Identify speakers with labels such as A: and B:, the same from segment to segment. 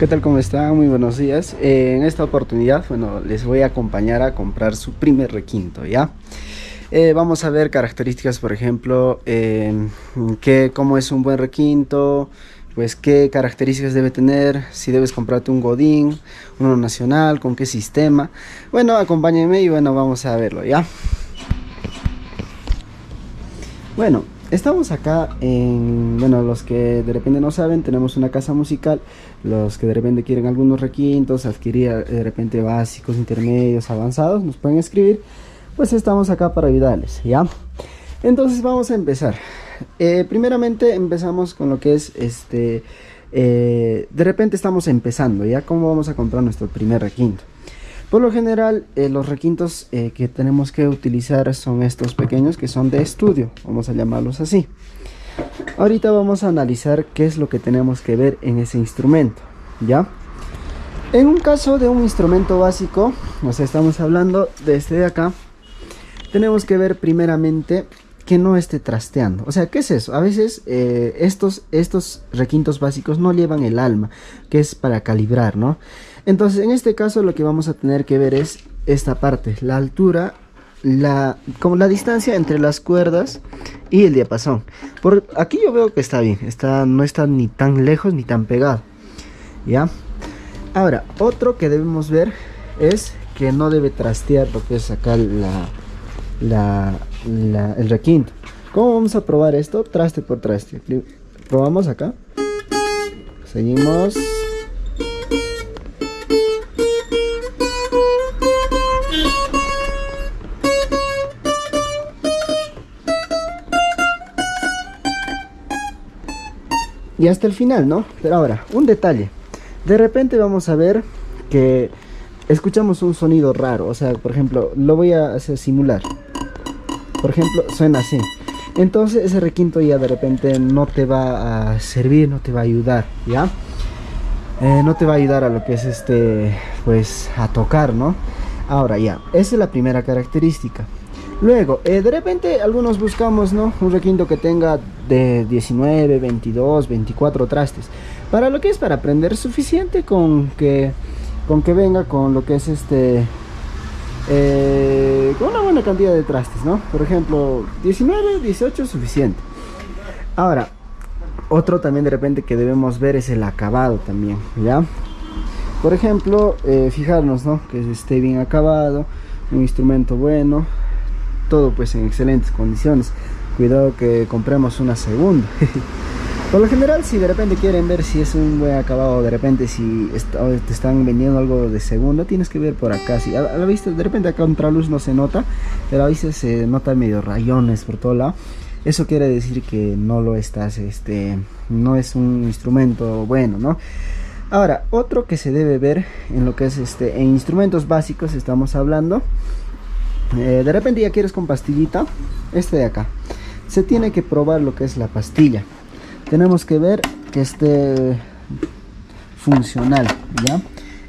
A: ¿Qué tal? ¿Cómo están? Muy buenos días. En esta oportunidad, bueno, les voy a acompañar a comprar su primer requinto, ¿ya? Vamos a ver características, por ejemplo, cómo es un buen requinto, pues qué características debe tener, si debes comprarte un Godín, uno nacional, con qué sistema. Bueno, acompáñenme y bueno, vamos a verlo, ¿ya? Bueno, estamos acá bueno, los que de repente no saben, tenemos una casa musical. Los que de repente quieren algunos requintos, adquirir de repente básicos, intermedios, avanzados, nos pueden escribir. Pues estamos acá para ayudarles, ¿ya? Entonces vamos a empezar. Primeramente empezamos con lo que es de repente estamos empezando, ¿ya? ¿Cómo vamos a comprar nuestro primer requinto? Por lo general, los requintos que tenemos que utilizar son estos pequeños, que son de estudio, vamos a llamarlos así. Ahorita vamos a analizar qué es lo que tenemos que ver en ese instrumento, ¿ya? En un caso de un instrumento básico, o sea, estamos hablando de este de acá, tenemos que ver primeramente que no esté trasteando. O sea, ¿qué es eso? A veces estos requintos básicos no llevan el alma, que es para calibrar, ¿no? Entonces, en este caso lo que vamos a tener que ver es esta parte, la altura, como la distancia entre las cuerdas y el diapasón. Por aquí yo veo que está bien, no está ni tan lejos ni tan pegado, ¿ya? Ahora, otro que debemos ver es que no debe trastear lo que es acá el requinto. ¿Cómo vamos a probar esto? Traste por traste. Probamos acá. Seguimos. Y hasta el final, ¿no? Pero ahora, un detalle. De repente vamos a ver que escuchamos un sonido raro. O sea, por ejemplo, lo voy a hacer simular. Por ejemplo, suena así. Entonces ese requinto ya de repente no te va a servir, no te va a ayudar, ¿ya? No te va a ayudar a lo que es pues a tocar, ¿no? Ahora ya, esa es la primera característica. Luego, de repente algunos buscamos, ¿no? Un requinto que tenga de 19, 22, 24 trastes. Para lo que es para aprender, suficiente con que venga con lo que es con una buena cantidad de trastes, ¿no? Por ejemplo, 19, 18 suficiente. Ahora, otro también de repente que debemos ver es el acabado también, ¿ya? Por ejemplo, fijarnos, ¿no? Que esté bien acabado, un instrumento bueno, todo pues en excelentes condiciones. Cuidado que compremos una segunda. Por lo general, si de repente quieren ver si es un buen acabado, de repente si te están vendiendo algo de segunda, tienes que ver por acá. Si a la vista, de repente a contraluz no se nota, pero a veces se nota medio rayones por todo lado. Eso quiere decir que no lo estás, no es un instrumento bueno, ¿no? Ahora, otro que se debe ver en lo que es en instrumentos básicos estamos hablando. De repente ya quieres con pastillita, de acá. Se tiene que probar lo que es la pastilla. Tenemos que ver que esté funcional, ¿ya?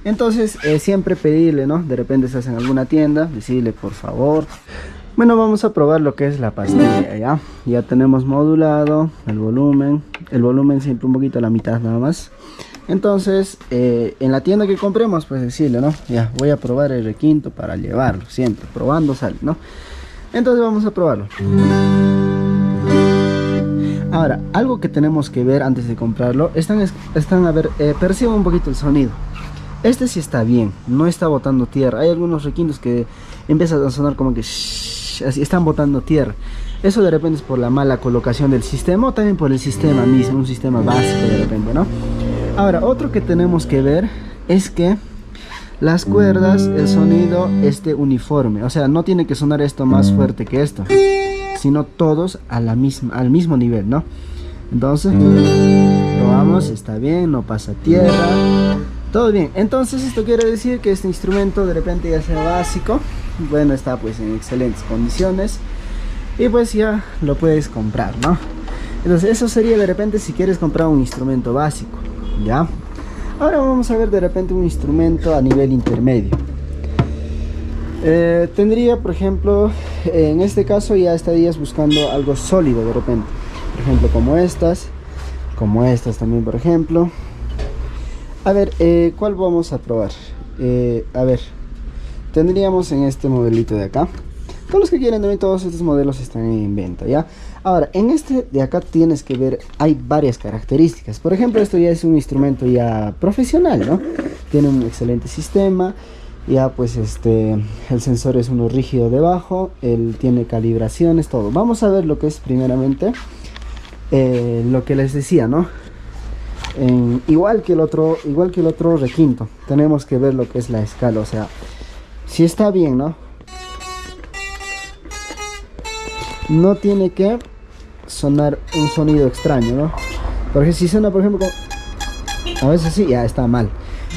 A: Entonces, siempre pedirle, ¿no? De repente estás en alguna tienda, decirle por favor. Bueno, vamos a probar lo que es la pastilla, ¿ya? Ya tenemos modulado el volumen siempre un poquito a la mitad nada más. Entonces, en la tienda que compremos, pues decirle, ¿no? Ya, voy a probar el requinto para llevarlo, siempre, probando sale, ¿no? Entonces vamos a probarlo. Ahora, algo que tenemos que ver antes de comprarlo, perciban un poquito el sonido. Sí está bien, no está botando tierra. Hay algunos requintos que empiezan a sonar como que así están botando tierra. Eso de repente es por la mala colocación del sistema o también por el sistema mismo, un sistema básico de repente, ¿no? Ahora, otro que tenemos que ver es que las cuerdas, el sonido esté uniforme. O sea, no tiene que sonar esto más fuerte que esto, sino todos al mismo nivel, ¿no? Entonces, probamos, está bien, no pasa tierra, todo bien. Entonces esto quiere decir que este instrumento de repente ya sea básico, bueno, está pues en excelentes condiciones y pues ya lo puedes comprar, ¿no? Entonces eso sería de repente si quieres comprar un instrumento básico, ¿ya? Ahora vamos a ver de repente un instrumento a nivel intermedio. Tendría, por ejemplo, en este caso ya estarías buscando algo sólido de repente. Por ejemplo, como estas también, por ejemplo. A ver, ¿cuál vamos a probar? A ver, tendríamos en este modelito de acá. Todos los que quieren también, todos estos modelos están en venta, ¿ya? Ahora, en este de acá tienes que ver, hay varias características. Por ejemplo, esto ya es un instrumento ya profesional, ¿no? Tiene un excelente sistema. Ya pues el sensor es uno rígido debajo, él tiene calibraciones, todo. Vamos a ver lo que es primeramente lo que les decía, ¿no? Igual que el otro requinto, tenemos que ver lo que es la escala, o sea, si está bien, ¿no? No tiene que sonar un sonido extraño, ¿no? Porque si suena, por ejemplo, a veces sí, ya está mal.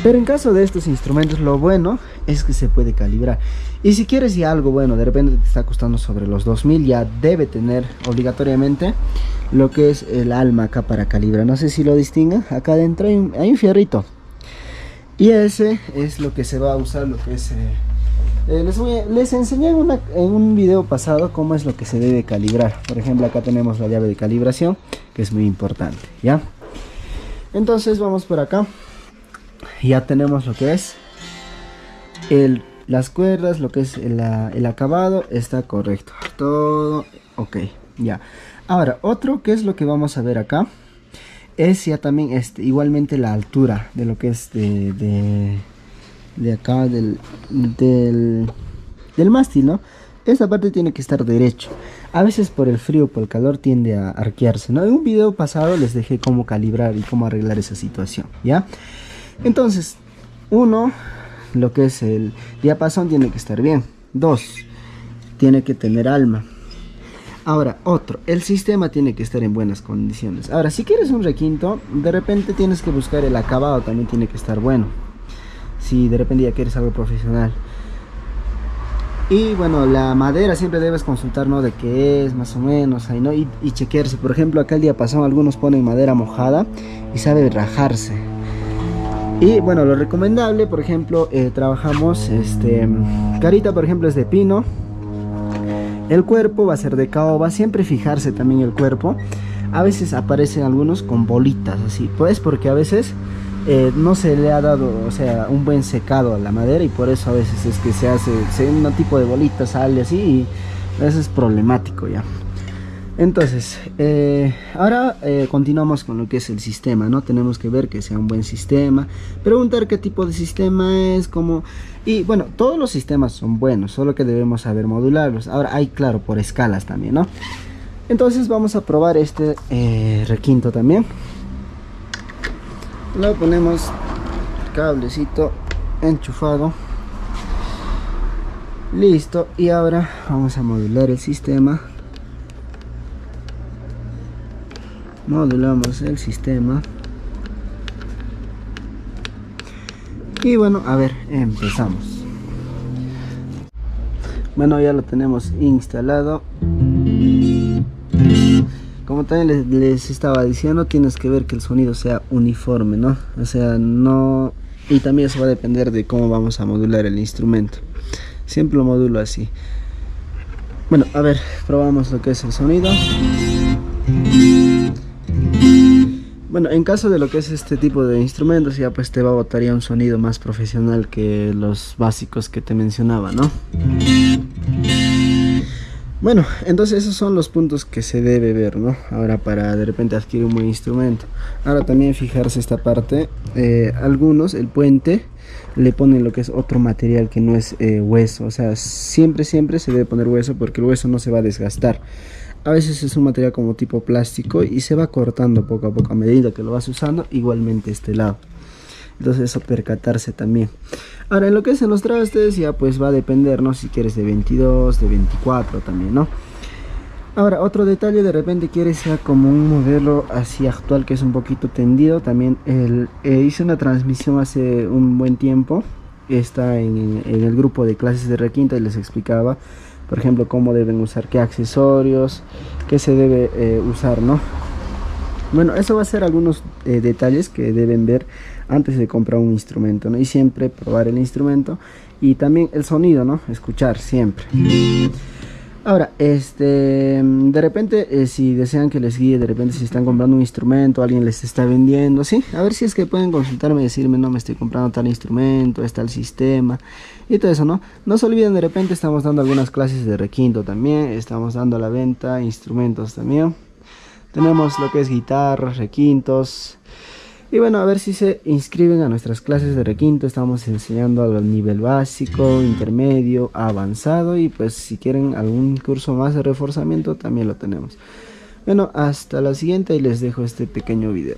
A: Pero en caso de estos instrumentos, lo bueno es que se puede calibrar. Y si quieres ya algo bueno, de repente te está costando sobre los 2000, ya debe tener obligatoriamente lo que es el alma acá para calibrar. No sé si lo distinguen, acá adentro hay un fierrito. Y ese es lo que se va a usar, lo que es... les enseñé en un video pasado cómo es lo que se debe calibrar. Por ejemplo, acá tenemos la llave de calibración, que es muy importante, ¿ya? Entonces vamos por acá. Ya tenemos lo que es las cuerdas, lo que es el acabado, está correcto, todo ok, ya. Ahora, otro que es lo que vamos a ver acá, es ya también igualmente la altura de lo que es de acá del mástil, ¿no? Esta parte tiene que estar derecho. A veces por el frío, por el calor tiende a arquearse, ¿no? En un video pasado les dejé cómo calibrar y cómo arreglar esa situación, ¿ya? Entonces, uno, lo que es el diapasón tiene que estar bien. Dos, tiene que tener alma. Ahora, otro, el sistema tiene que estar en buenas condiciones. Ahora, si quieres un requinto, de repente tienes que buscar el acabado, también tiene que estar bueno. Si de repente ya quieres algo profesional. Y bueno, la madera siempre debes consultar, ¿no? De qué es, más o menos, ahí, ¿no? Y chequearse. Por ejemplo, acá el diapasón, algunos ponen madera mojada y sabe rajarse. Y bueno, lo recomendable, por ejemplo, trabajamos carita, por ejemplo, es de pino. El cuerpo va a ser de caoba, siempre fijarse también el cuerpo. A veces aparecen algunos con bolitas así, pues porque a veces no se le ha dado, o sea, un buen secado a la madera, y por eso a veces es que se hace un tipo de bolita, sale así, y a veces es problemático ya. Entonces, ahora continuamos con lo que es el sistema, ¿no? Tenemos que ver que sea un buen sistema, preguntar qué tipo de sistema es, cómo... Y bueno, todos los sistemas son buenos, solo que debemos saber modularlos. Ahora hay, claro, por escalas también, ¿no? Entonces vamos a probar este requinto también. Lo ponemos cablecito enchufado. Listo, y ahora vamos a modular el sistema. Modulamos el sistema. Y bueno, a ver, empezamos. Bueno, ya lo tenemos instalado. Como también les estaba diciendo, tienes que ver que el sonido sea uniforme, ¿no? O sea, no... Y también eso va a depender de cómo vamos a modular el instrumento. Siempre lo modulo así. Bueno, a ver, probamos lo que es el sonido. Bueno, en caso de lo que es este tipo de instrumentos, ya pues te va a botar ya un sonido más profesional que los básicos que te mencionaba, ¿no? Bueno, entonces esos son los puntos que se debe ver, ¿no? Ahora para de repente adquirir un buen instrumento. Ahora también fijarse esta parte, algunos, el puente, le ponen lo que es otro material que no es hueso. O sea, siempre se debe poner hueso, porque el hueso no se va a desgastar. A veces es un material como tipo plástico y se va cortando poco a poco a medida que lo vas usando, igualmente este lado. Entonces eso percatarse también. Ahora en lo que es en los trastes ya pues va a depender, ¿no? Si quieres de 22, de 24 también, ¿no? Ahora otro detalle, de repente quieres ya como un modelo así actual que es un poquito tendido. También hice una transmisión hace un buen tiempo. Está en el grupo de clases de requinto y les explicaba, por ejemplo, cómo deben usar, qué accesorios, qué se debe usar, ¿no? Bueno, eso va a ser algunos detalles que deben ver antes de comprar un instrumento, ¿no? Y siempre probar el instrumento y también el sonido, ¿no? Escuchar siempre. Ahora, de repente, si desean que les guíe, de repente si están comprando un instrumento, alguien les está vendiendo, ¿sí? A ver si es que pueden consultarme y decirme, no, me estoy comprando tal instrumento, está el sistema y todo eso, ¿no? No se olviden, de repente estamos dando algunas clases de requinto también, estamos dando a la venta instrumentos también. Tenemos lo que es guitarras, requintos. Y bueno, a ver si se inscriben a nuestras clases de requinto. Estamos enseñando al nivel básico, intermedio, avanzado. Y pues si quieren algún curso más de reforzamiento, también lo tenemos. Bueno, hasta la siguiente y les dejo este pequeño video.